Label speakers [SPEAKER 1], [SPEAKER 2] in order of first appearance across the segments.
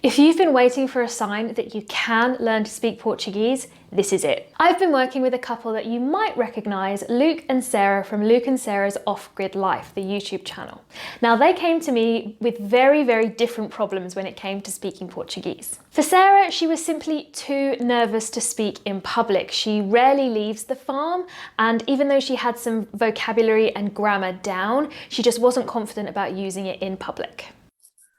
[SPEAKER 1] If you've been waiting for a sign that you can learn to speak Portuguese, this is it. I've been working with a couple that you might recognise, Luke and Sarah from Luke and Sarah's Off-Grid Life, the YouTube channel. Now they came to me with very, very different problems when it came to speaking Portuguese. For Sarah, she was simply too nervous to speak in public. She rarely leaves the farm, and even though she had some vocabulary and grammar down, she just wasn't confident about using it in public.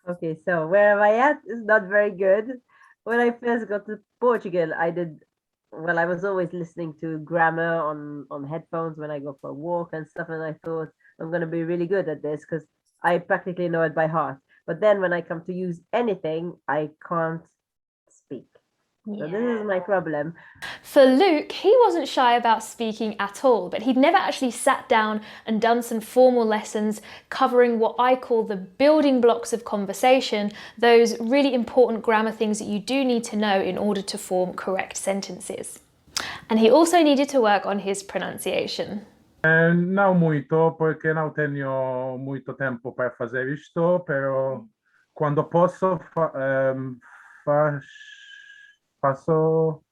[SPEAKER 2] Okay, so where am I at is not very good. When I first got to Portugal, I was always listening to grammar on headphones when I go for a walk and stuff, and I thought I'm going to be really good at this because I practically know it by heart. But then when I come to use anything, I can't speak. So this is my problem.
[SPEAKER 1] For Luke, he wasn't shy about speaking at all, but he'd never actually sat down and done some formal lessons covering what I call the building blocks of conversation, those really important grammar things that you do need to know in order to form correct sentences. And he also needed to work on his pronunciation.
[SPEAKER 3] Não muito, porque não tenho muito tempo para fazer isto, pero quando posso faço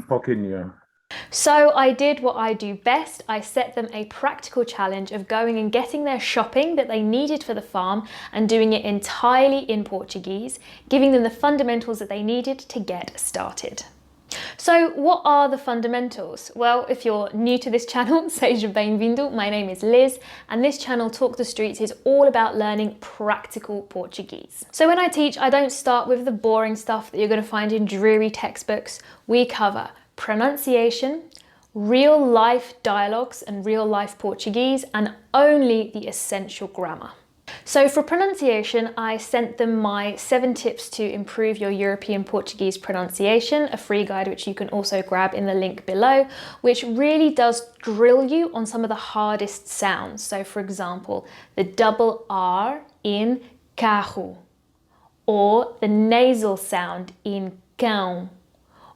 [SPEAKER 3] pouquinho.
[SPEAKER 1] So I did what I do best. I set them a practical challenge of going and getting their shopping that they needed for the farm and doing it entirely in Portuguese, giving them the fundamentals that they needed to get started. So what are the fundamentals? Well, if you're new to this channel, seja bem-vindo. My name is Liz, and this channel, Talk the Streets, is all about learning practical Portuguese. So when I teach, I don't start with the boring stuff that you're going to find in dreary textbooks. We cover pronunciation, real life dialogues and real life Portuguese, and only the essential grammar. So for pronunciation, I sent them my 7 tips to improve your European Portuguese pronunciation, a free guide which you can also grab in the link below, which really does drill you on some of the hardest sounds. So for example, the double R in carro, or the nasal sound in cão,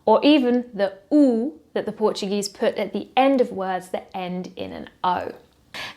[SPEAKER 1] or even the U that the Portuguese put at the end of words that end in an O.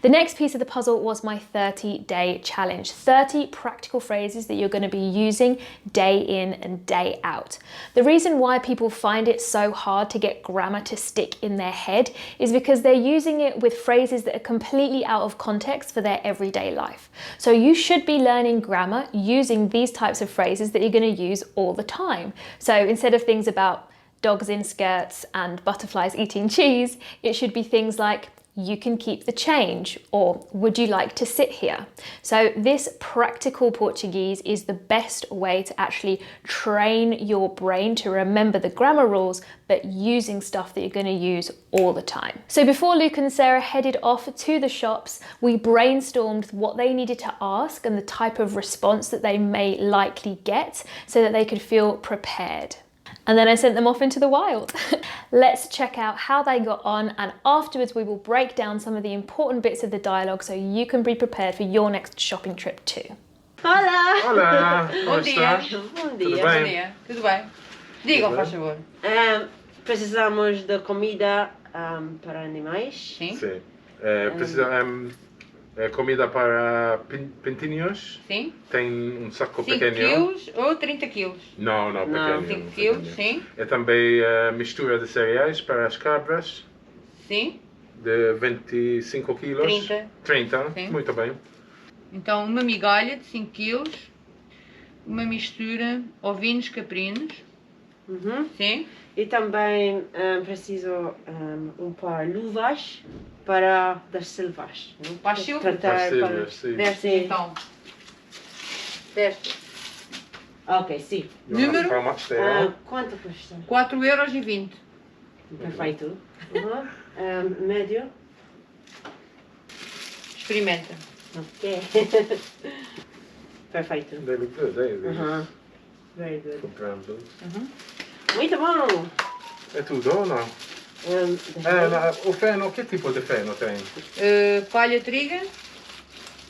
[SPEAKER 1] The next piece of the puzzle was my 30-day challenge. 30 practical phrases that you're going to be using day in and day out. The reason why people find it so hard to get grammar to stick in their head is because they're using it with phrases that are completely out of context for their everyday life. So you should be learning grammar using these types of phrases that you're going to use all the time. So instead of things about dogs in skirts and butterflies eating cheese, it should be things like you can keep the change, or would you like to sit here? So this practical Portuguese is the best way to actually train your brain to remember the grammar rules, but using stuff that you're going to use all the time. So before Luke and Sarah headed off to the shops, we brainstormed what they needed to ask and the type of response that they may likely get so that they could feel prepared. And then I sent them off into the wild. Let's check out how they got on, and afterwards we will break down some of the important bits of the dialogue so you can be prepared for your next shopping trip too.
[SPEAKER 2] Olá!
[SPEAKER 3] Olá,
[SPEAKER 4] Bom dia.
[SPEAKER 2] Bom
[SPEAKER 3] Tudo
[SPEAKER 2] dia.
[SPEAKER 4] Bom dia. Tudo bem? Digam, faz favor.
[SPEAKER 2] Precisamos de comida para animais.
[SPEAKER 4] Sim?
[SPEAKER 3] Sim. Precisamos comida para pintinhos.
[SPEAKER 4] Sim?
[SPEAKER 3] Tem saco
[SPEAKER 4] 5
[SPEAKER 3] pequeno.
[SPEAKER 4] quilos ou 30 quilos?
[SPEAKER 3] Não, pequeno.
[SPEAKER 4] 5 quilos, sim.
[SPEAKER 3] É também mistura de cereais para as cabras,
[SPEAKER 4] Sim.
[SPEAKER 3] de 25 quilos. 30,
[SPEAKER 4] Sim.
[SPEAKER 3] muito bem.
[SPEAKER 4] Então, uma migalha de 5 quilos, uma mistura, ovinhos caprinos. Sim.
[SPEAKER 2] E também preciso par luvas para das selvas.
[SPEAKER 4] Para as silvas.
[SPEAKER 2] Tratar
[SPEAKER 3] Para sim.
[SPEAKER 4] Deste, então. Deste.
[SPEAKER 2] Ok, sim.
[SPEAKER 4] Número?
[SPEAKER 3] How much they are?
[SPEAKER 2] Quanto custa?
[SPEAKER 4] 4,20 €.
[SPEAKER 2] Perfeito. Médio?
[SPEAKER 4] Experimenta.
[SPEAKER 2] Ok. Perfeito.
[SPEAKER 3] They look good, eh?
[SPEAKER 2] Very good.
[SPEAKER 3] Comprando.
[SPEAKER 2] Muito bom!
[SPEAKER 3] É tudo ou não? O feno, que tipo de feno tem?
[SPEAKER 4] Palha triga.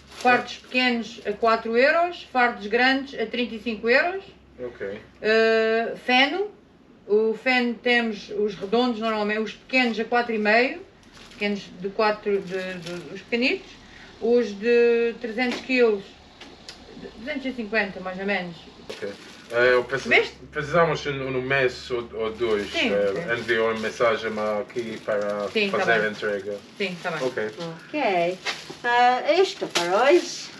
[SPEAKER 4] Fardos pequenos a 4 €, fardos grandes a 35 €.
[SPEAKER 3] Ok.
[SPEAKER 4] Feno. O feno temos os redondos normalmente, os pequenos a 4,5, pequenos de 4, os pequenitos. Os de 300 kg, 250 mais ou menos.
[SPEAKER 3] Ok.
[SPEAKER 4] Veste?
[SPEAKER 3] Precisamos no mês ou dois
[SPEAKER 4] Sim,
[SPEAKER 3] enviar uma mensagem aqui para
[SPEAKER 4] Sim, tá
[SPEAKER 3] fazer
[SPEAKER 4] bem.
[SPEAKER 3] a entrega.
[SPEAKER 4] Sim, está bem.
[SPEAKER 3] Ok.
[SPEAKER 2] Ok. Isto para hoje.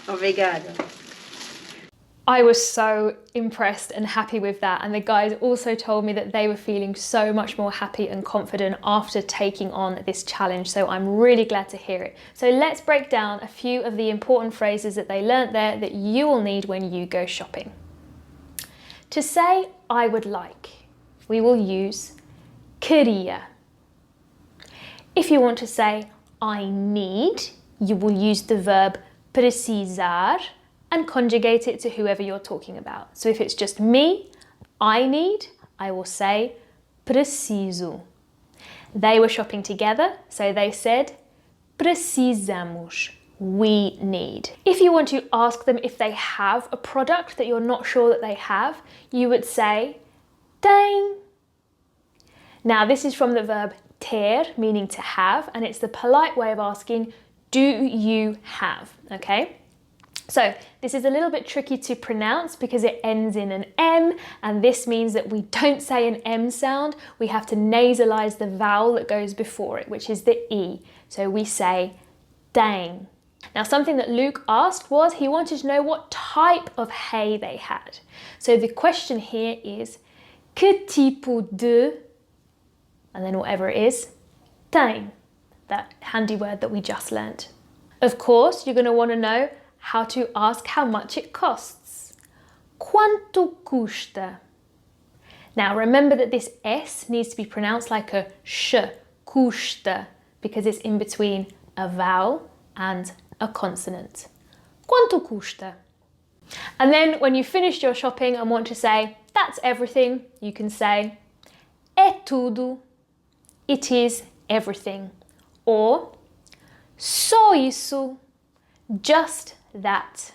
[SPEAKER 2] Obrigada.
[SPEAKER 1] I was so impressed and happy with that, and the guys also told me that they were feeling so much more happy and confident after taking on this challenge, so I'm really glad to hear it. So let's break down a few of the important phrases that they learnt there that you will need when you go shopping. To say I would like, we will use queria. If you want to say I need, you will use the verb precisar and conjugate it to whoever you're talking about. So if it's just me, I need, I will say preciso. They were shopping together, so they said precisamos, we need. If you want to ask them if they have a product that you're not sure that they have, you would say tem. Now this is from the verb ter, meaning to have, and it's the polite way of asking, do you have, okay? So this is a little bit tricky to pronounce because it ends in an M, and this means that we don't say an M sound, we have to nasalize the vowel that goes before it, which is the E. So we say tem. Now something that Luke asked was he wanted to know what type of hay they had. So the question here is que tipo de, and then whatever it is, tem, that handy word that we just learnt. Of course, you're going to want to know how to ask how much it costs. Quanto custa? Now remember that this S needs to be pronounced like a sh, custa, because it's in between a vowel and a consonant. Quanto custa? And then when you've finished your shopping and want to say, that's everything, you can say, é tudo, it is everything. Or, só isso, just that.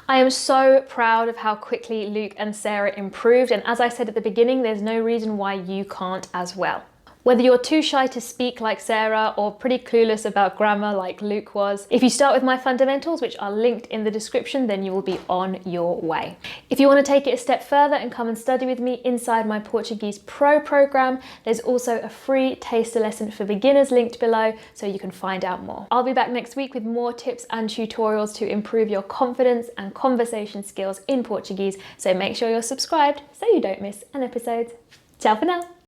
[SPEAKER 1] I am so proud of how quickly Luke and Sarah improved, and as I said at the beginning, there's no reason why you can't as well. Whether you're too shy to speak like Sarah or pretty clueless about grammar like Luke was, if you start with my fundamentals, which are linked in the description, then you will be on your way. If you want to take it a step further and come and study with me inside my Portuguese Pro program, there's also a free taster lesson for beginners linked below, so you can find out more. I'll be back next week with more tips and tutorials to improve your confidence and conversation skills in Portuguese, so make sure you're subscribed so you don't miss an episode. Ciao for now!